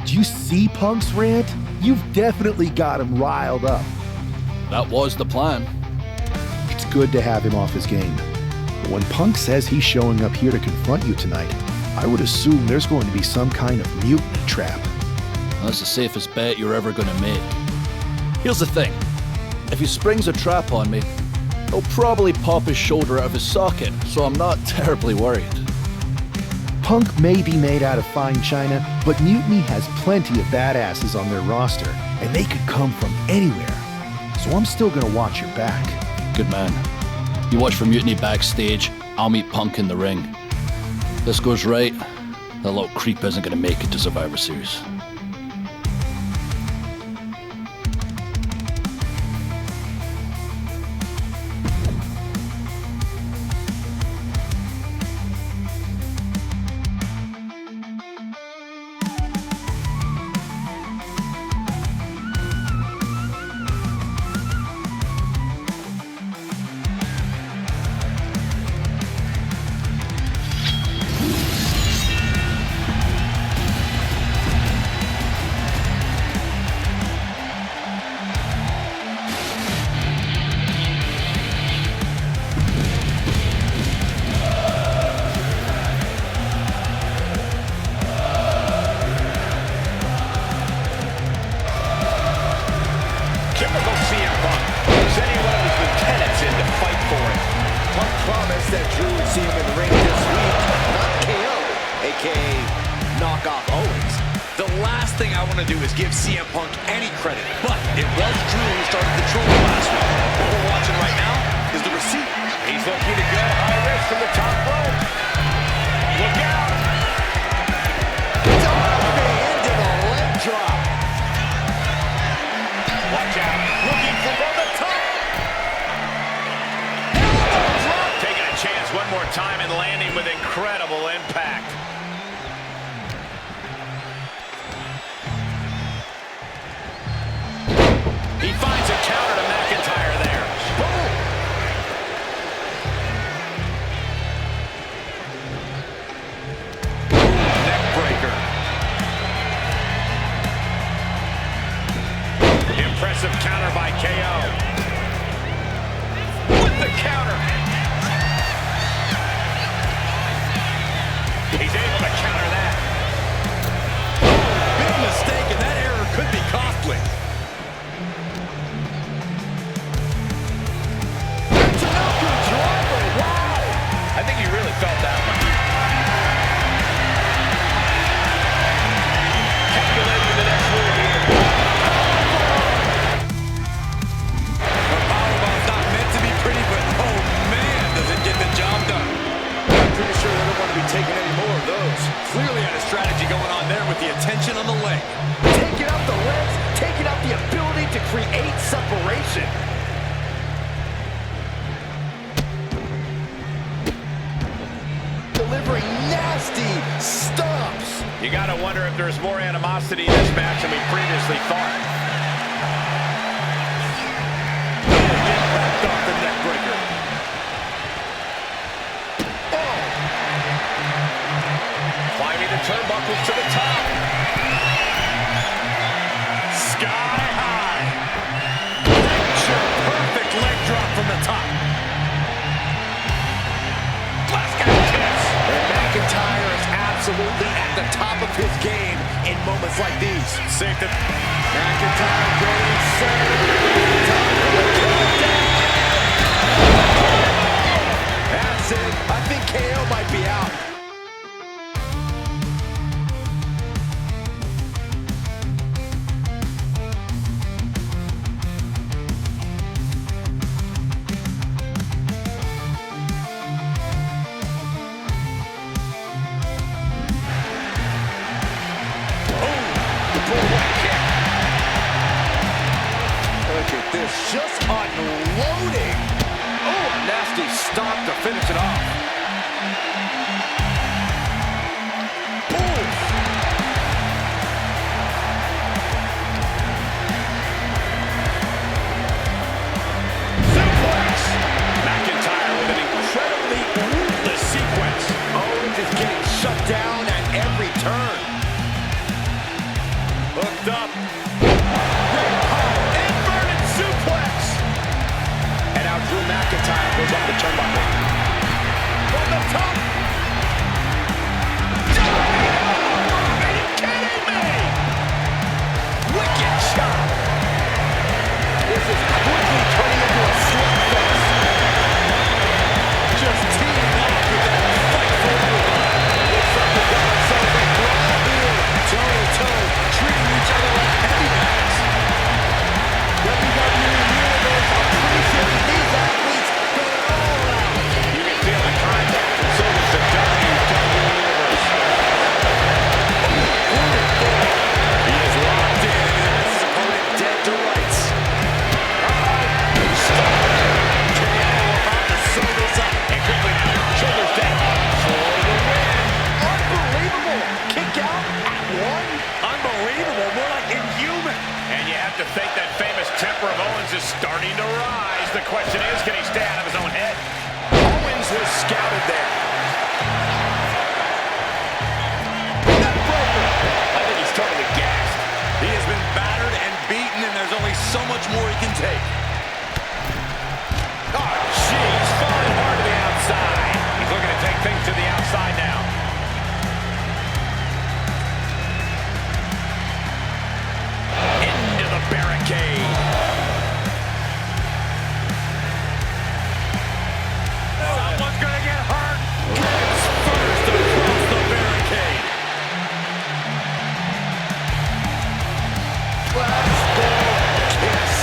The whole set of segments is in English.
Did you see Punk's rant? You've definitely got him riled up. That was the plan. It's good to have him off his game. But when Punk says he's showing up here to confront you tonight, I would assume there's going to be some kind of mutiny trap. That's the safest bet you're ever gonna make. Here's the thing. If he springs a trap on me, he'll probably pop his shoulder out of his socket, so I'm not terribly worried. Punk may be made out of fine china, but Mutiny has plenty of badasses on their roster, and they could come from anywhere. So I'm still gonna watch your back. Good man. You watch for Mutiny backstage, I'll meet Punk in the ring. If this goes right, that little creep isn't gonna make it to Survivor Series. That Drew would see him in the ring this week, not KO, aka knockoff Owens. The last thing I want to do is give CM Punk any credit, but it was Drew who started the trouble last week. What we're watching right now is the receipt. He's looking to go high risk from the top rope. Look out! Diving into the leg drop. Watch out! Looking from the top. Chance one more time and landing with incredible impact. He finds a counter to McIntyre there. Boom! Neck breaker. Impressive counter by KO. With the counter. He's able to counter that. Big mistake, and that error could be costly. That's an upward driver. Wow! I think he really felt that one. Calculating the next move here. The powerbomb's not meant to be pretty, but oh man, does it get the job done. Pretty sure they don't want to be taking any more of those. Clearly had a strategy going on there with the attention on the leg. Taking out the legs, taking out the ability to create separation. Delivering nasty stomps. You gotta wonder if there's more animosity in this match than we previously thought. Impact off the neck breaker. Climbing the turnbuckles to the top. Sky high. Perfect leg drop from the top. Glass cat kiss. And McIntyre is absolutely at the top of his game in moments like these. Safe to... McIntyre getting set. That's it. I think KO might be out. Look at this, just unloading. Oh, a nasty stop to finish it off. Ooh. Suplex. McIntyre with an incredibly ruthless sequence. Owens is getting shut down at every turn. pumped up. Great power. Inverted suplex. And now Drew McIntyre goes up the turnbuckle. From the top. Are you kidding me? Wicked shot. This is quickly turning into a slugfest. Just teaming up with that fight for everybody. Looks like we've got ourselves a brawl here. Toe-to-toe, treating each other like heavyweights. WWE Universe appreciating these athletes going all out. You can feel the contact, and so does the WWE Universe. He is locked in, and he has his opponent dead to rights. Shoulders down for the win. Unbelievable. Kick out at one. Unbelievable, more like inhuman. And you have to think that famous temper of Owens is starting to rise. The question is, can he stay out of his own head? Owens was scouted there. Neckbreaker. I think he's totally gassed. He has been battered and beaten, and there's only so much more he can take. Oh, jeez, falling hard to the outside. He's looking to take things to the outside now. Into the barricade. Someone's gonna get hurt. Gets first across the barricade. Flashball kiss.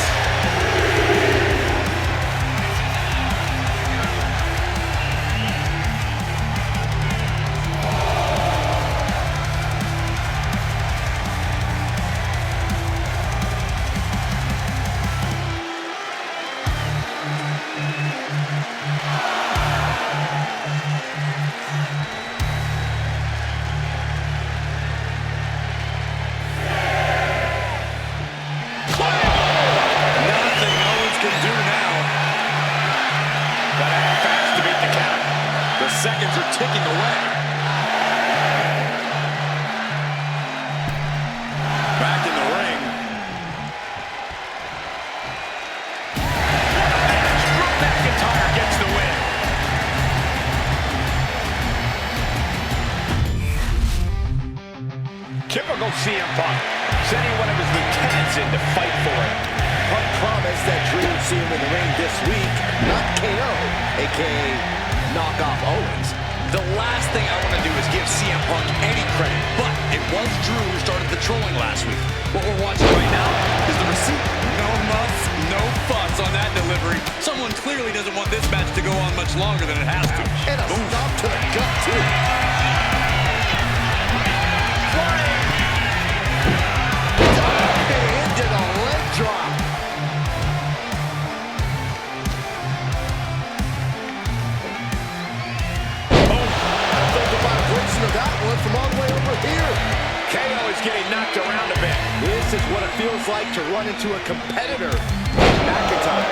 Nothing Owens can do now. Gotta act fast to beat the count. The seconds are ticking away. Back in the ring. Drew McIntyre gets the win. Typical CM Punk, sending one of his lieutenants in to fight for him. Punk promised that Drew would see him in the ring this week, not KO, a.k.a. knock off Owens. The last thing I want to do is give CM Punk any credit, but it was Drew who started the trolling last week. What we're watching right now is the receipt. No muss, no fuss on that delivery. Someone clearly doesn't want this match to go on much longer than it has to. And a stop to the gut, too. Into the leg drop. Think the vibration of that one from all the way over here. KO is getting knocked around a bit. This is what it feels like to run into a competitor like McIntyre.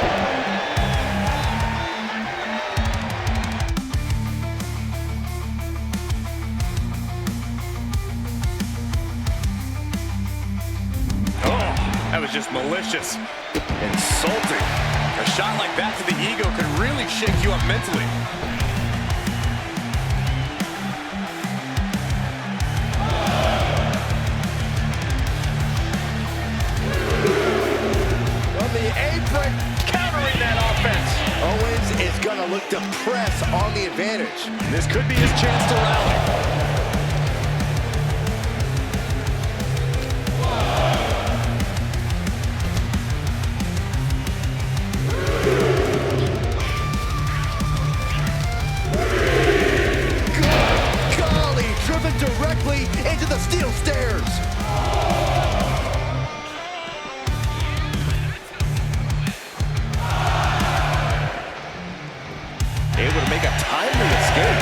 That was just malicious. Insulting. A shot like that to the ego could really shake you up mentally. On the apron, Countering that offense. Owens is going to look to press on the advantage. This could be his chance to rally. Directly into the steel stairs. Able to make a timely escape.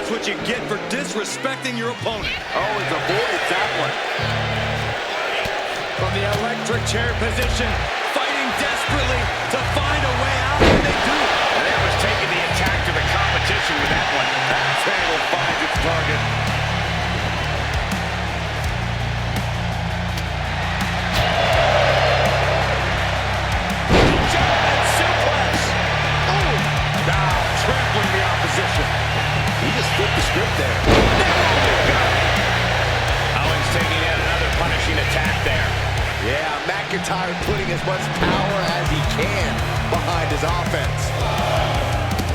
That's what you get for disrespecting your opponent. Oh, it's avoided that one. From the electric chair position, fighting desperately to find a way out, and they do. And that was taking the attack to the competition with that one. That angle finds its target. German suplex. Oh, now trampling the opposition. He just flipped the script there. Owens taking yet another punishing attack there. Yeah, McIntyre putting as much power as he can behind his offense.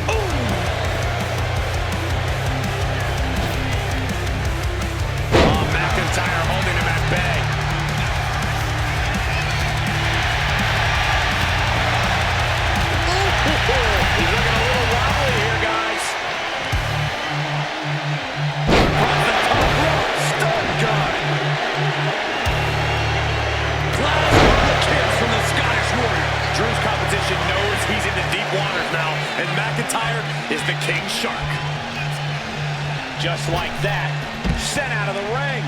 Oh, McIntyre holding him at bay. He's looking a little wobbly here, guys. Across the top rope, stun gun. From the Scottish Warrior. Drew's competition knows he's into deep waters now, and McIntyre is the King Shark. Just like that, sent out of the ring.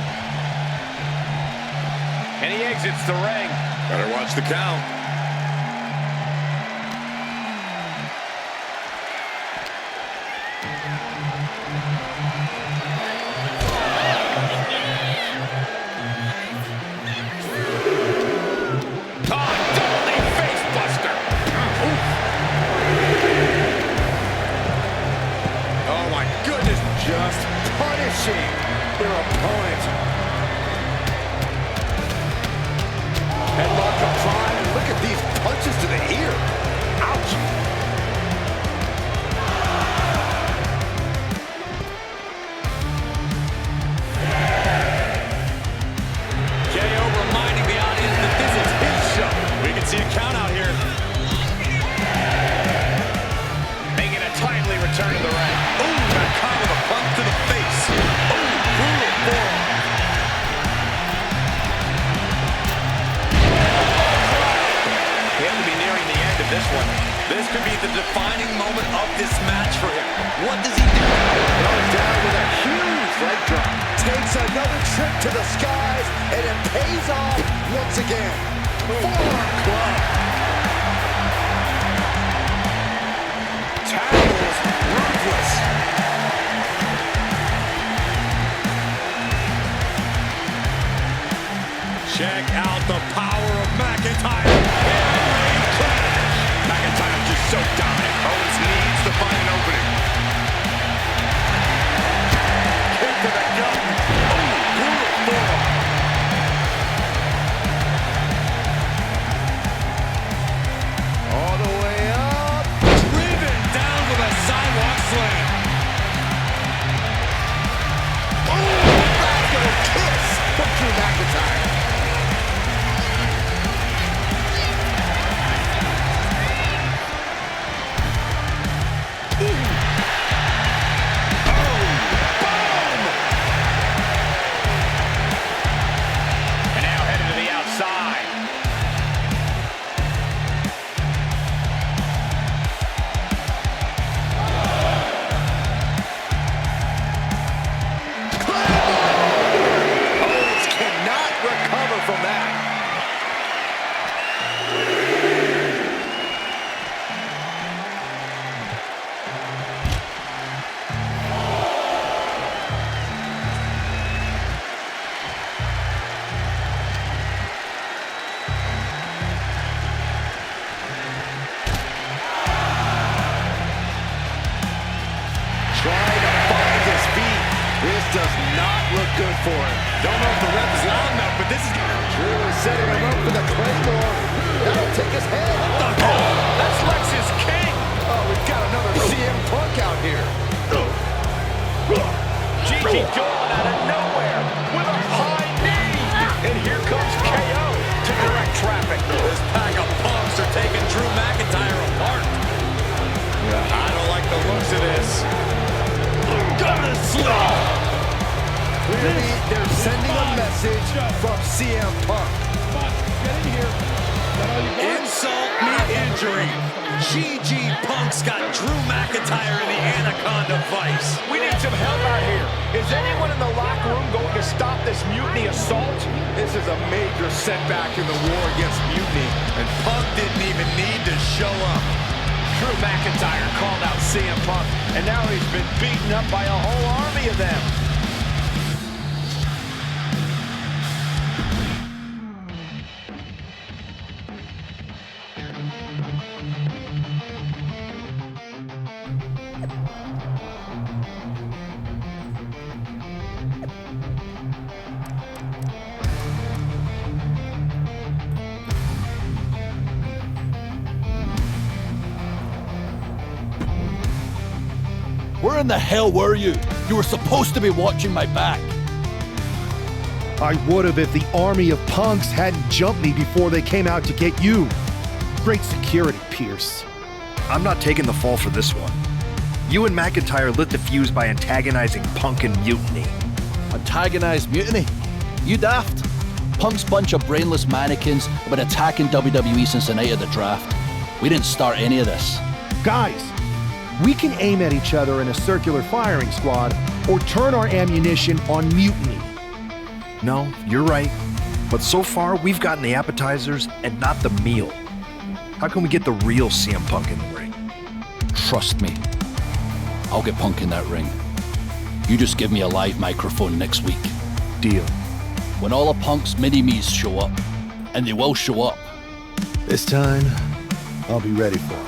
And he exits the ring. Better watch the count. Just punishing their opponent. Headlock applied, and look at these punches to the ear. Ouch. KO reminding the audience that this is his show. We can see a count out here. Making a timely return to the ring. Ooh, that kind of a punch to the face. Ooh, brutal forearm. He has to be nearing the end of this one. This could be the defining moment of this match for him. What does he do? Goes down with a huge leg drop. Takes another trip to the skies, and it pays off once again. Forearm club. Tackles ruthless. Check out the power of McIntyre. McIntyre just so dominant. Owens needs to find an opening. Kick to the gut. Oh, brutal forearm. All the way up. Driven down with a sidewalk slam. Oh, backdoor kiss from Drew McIntyre. Does not look good for him. Don't know if the ref is loud enough, but this is... Drew is setting him up for the Claymore. That'll take his head. Oh, that's Lex's King. Oh, we've got another CM Punk out here. Gigi Dolan out of nowhere with a high knee. And here comes KO to direct traffic. This pack of punks are taking Drew McIntyre apart. I don't like the looks of this. Gonna slip. Clearly, they're sending a message from CM Punk. Insult meet injury. GG Punk's got Drew McIntyre in the Anaconda Vice. We didn't some help out here. Is anyone in the locker room going to stop this mutiny assault? This is a major setback in the war against mutiny. And Punk didn't even need to show up. Drew McIntyre called out CM Punk, and now he's been beaten up by a whole army of them. Where in the hell were you? You were supposed to be watching my back. I would have if the army of punks hadn't jumped me before they came out to get you. Great security, Pierce. I'm not taking the fall for this one. You and McIntyre lit the fuse by antagonizing Punk and Mutiny. Antagonized Mutiny? You daft. Punk's bunch of brainless mannequins have been attacking WWE since the night of the draft. We didn't start any of this. Guys, we can aim at each other in a circular firing squad or turn our ammunition on Mutiny. No, you're right. But so far, we've gotten the appetizers and not the meal. How can we get the real CM Punk in the ring? Trust me, I'll get Punk in that ring. You just give me a live microphone next week. Deal. When all of Punk's mini-me's show up, and they will show up. This time, I'll be ready for it.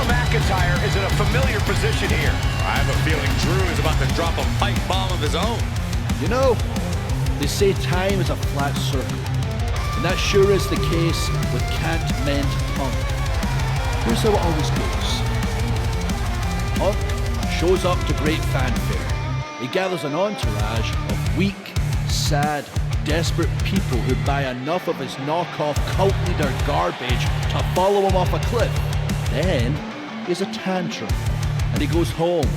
McIntyre is in a familiar position here. I have a feeling Drew is about to drop a pipe bomb of his own. You know, they say time is a flat circle, and that sure is the case with Can't Mend Punk. Here's how it always goes. Punk shows up to great fanfare. He gathers an entourage of weak, sad, desperate people who buy enough of his knockoff cult leader garbage to follow him off a cliff. Then is a tantrum, and he goes home,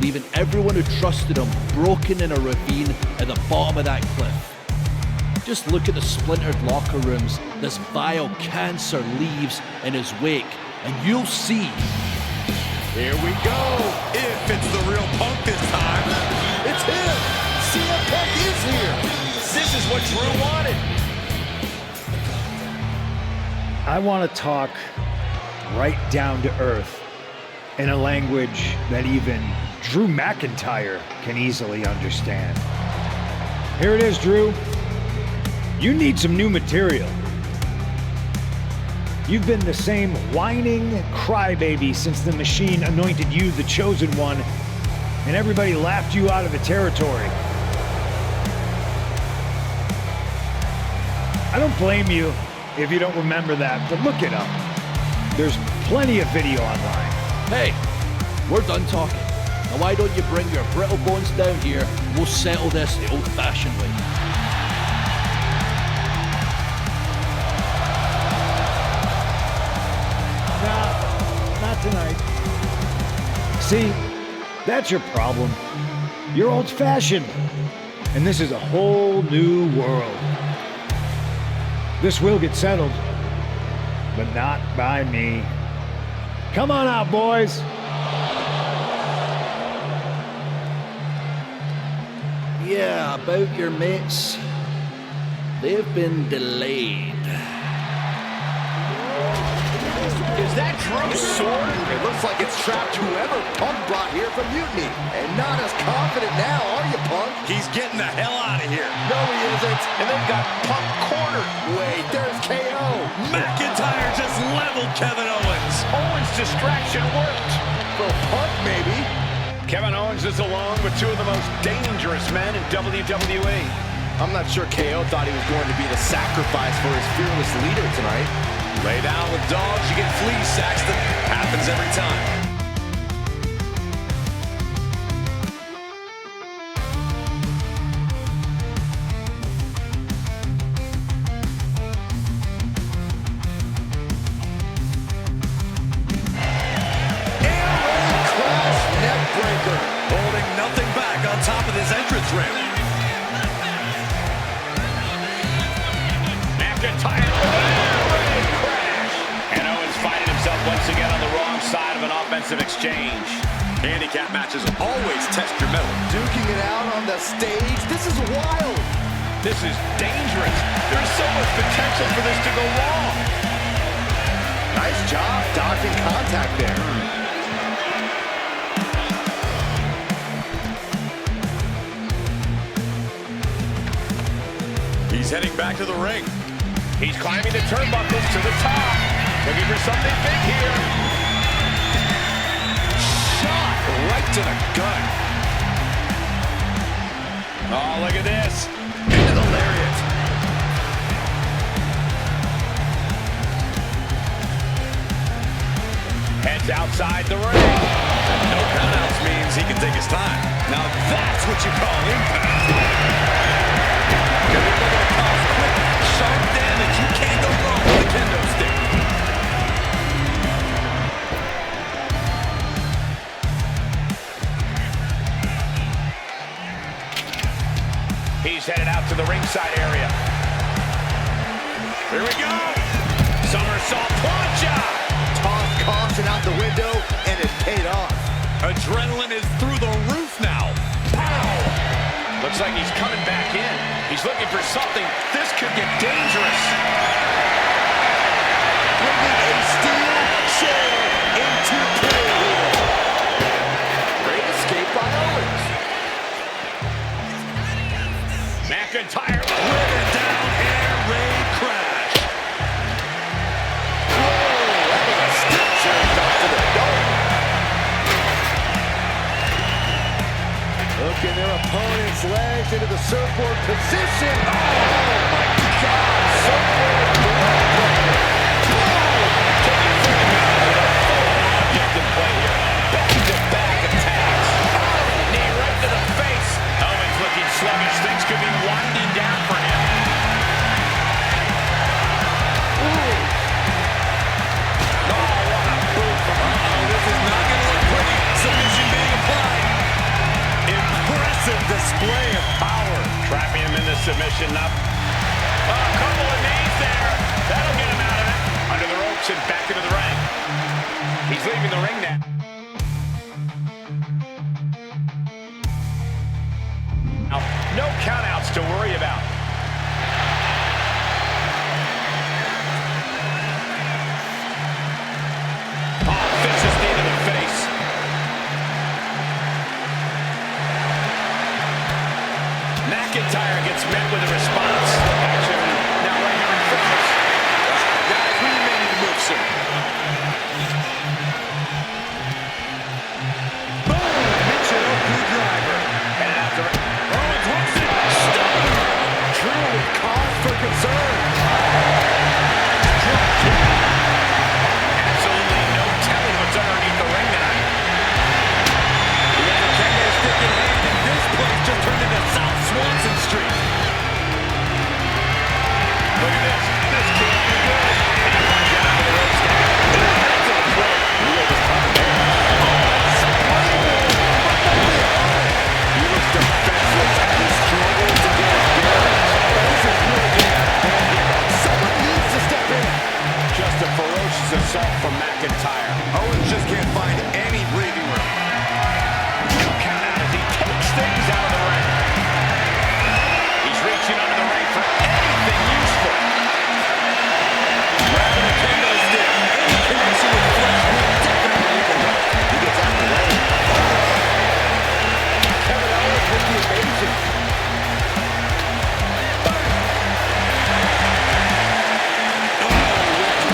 leaving everyone who trusted him broken in a ravine at the bottom of that cliff. Just look at the splintered locker rooms this vile cancer leaves in his wake, and you'll see. Here we go. If it's the real Punk this time. It's him. CM Punk is here. This is what Drew wanted. I want to talk right down to earth in a language that even Drew McIntyre can easily understand. Here it is, Drew. You need some new material. You've been the same whining crybaby since the Machine anointed you the chosen one, and everybody laughed you out of the territory. I don't blame you if you don't remember that, but look it up. There's plenty of video online. Hey, we're done talking. Now why don't you bring your brittle bones down here and we'll settle this the old-fashioned way. Nah, not tonight. See, that's your problem. You're old-fashioned, and this is a whole new world. This will get settled, but not by me. Come on out, boys. Yeah, about your mates. They've been delayed. Is that Drew's sword? It looks like it's trapped whoever Punk brought here from Mutiny. And not as confident now, are you, Punk? He's getting the hell out of here. No, he isn't. And they've got Punk cornered. Wait, there's KO. McIntyre just leveled Kevin Owens. Owens' distraction worked. For Punk, maybe. Kevin Owens is along with two of the most dangerous men in WWE. I'm not sure KO thought he was going to be the sacrifice for his fearless leader tonight. Lay down with dogs, you get fleas, Saxton. Happens every time. side of an offensive exchange. Handicap matches always test your mettle. Duking it out on the stage. This is wild. This is dangerous. There's so much potential for this to go wrong. Nice job dodging contact there. He's heading back to the ring. He's climbing the turnbuckles to the top. Looking for something big here. Shot right to the gut. Oh, look at this. Into the lariat. Heads outside the ring. No countouts means he can take his time. Now that's what you call impact. They're looking to cause quick, sharp damage. You can't go wrong with a kendo stick. He's headed out to the ringside area. Here we go. Somersault plancha. Toss caution out the window, and it paid off. Adrenaline is through the roof now. Pow! Looks like he's coming back in. He's looking for something. This could get dangerous. Bringing a steel chair into play here. Great escape by Owens. McIntyre whipping down air raid crash. Whoa, that was a steel chair up to the dome. Hooking their opponent's legs into the surfboard position. Oh, my God. Surfboard. Object in play here. Back-to-back attacks. Knee right to the face. Owens looking sluggish. Things could be winding down for him. Ooh. Oh, what a boot from This is not going to look pretty. Submission being applied. Impressive display of power. Trapping him into submission up. Oh, a couple of knees there. That'll get him out of it. Under the ropes and back into the ring. He's leaving the ring now. Now, no countouts to worry about. Oh, vicious knee to the face. McIntyre gets met with a response. Action now right here in focus. Guys, we may need to move soon. Boom! Michinoku driver. And after Owens hooks it. Stunning. Truly cause for concern. Absolutely no telling what's underneath the ring tonight. He has a kendo stick in hand, and this place just turned into South Swanson Street. Look at this. This can't be good. And watch out for the ropes now. That's a play. Wheel was coming there. He looks defenseless. He struggles to get his bearings. This is really getting out of hand here. Someone needs to step in. Just a ferocious assault from McIntyre. Owens just can't find any breathing room. Count out as he takes things out of the ring. He's reaching under the ring for anything useful. Grabbing a kendo stick. Any connection with the flesh will definitely leave a mark. He gets out of the way. Kevin Owens with the evasion.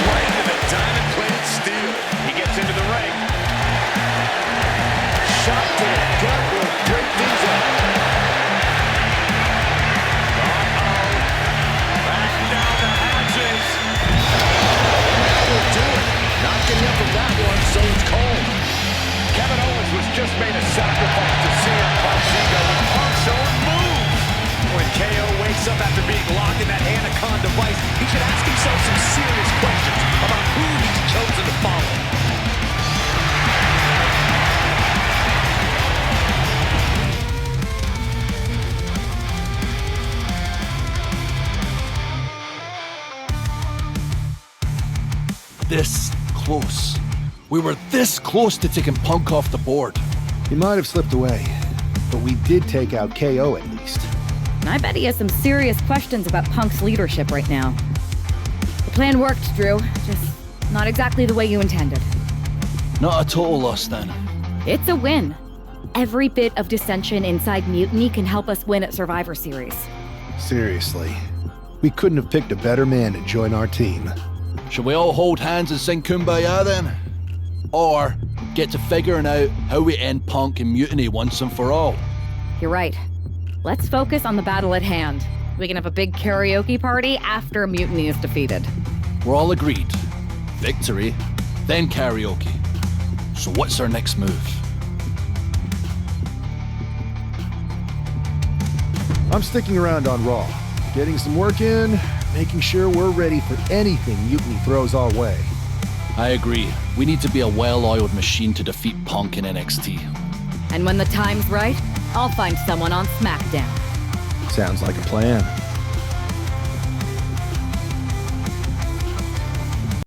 Right into the diamond-plated steel. He gets into the ring. Shot to the gut will break things up. Back down the hatches. That will do it. Not getting up from that one, so it's cold. Kevin Owens was just made a sacrifice to CM Punk's ego with Punk's own move. When KO wakes up after being locked in that Anaconda device, he should ask himself some serious questions about who he's chosen to follow. This close We were this close to taking Punk off the board. He might have slipped away, but we did take out KO at least. And I bet he has some serious questions about Punk's leadership right now. The plan worked, Drew. Just not exactly the way you intended. Not a total loss then. It's a win. Every bit of dissension inside Mutiny can help us win at Survivor Series. Seriously, we couldn't have picked a better man to join our team. Shall we all hold hands and sing Kumbaya then? Or get to figuring out how we end Punk and Mutiny once and for all? You're right. Let's focus on the battle at hand. We can have a big karaoke party after Mutiny is defeated. We're all agreed. Victory, then karaoke. So what's our next move? I'm sticking around on Raw, getting some work in, making sure we're ready for anything Mutiny throws our way. I agree. We need to be a well-oiled machine to defeat Punk in NXT. And when the time's right, I'll find someone on SmackDown. Sounds like a plan.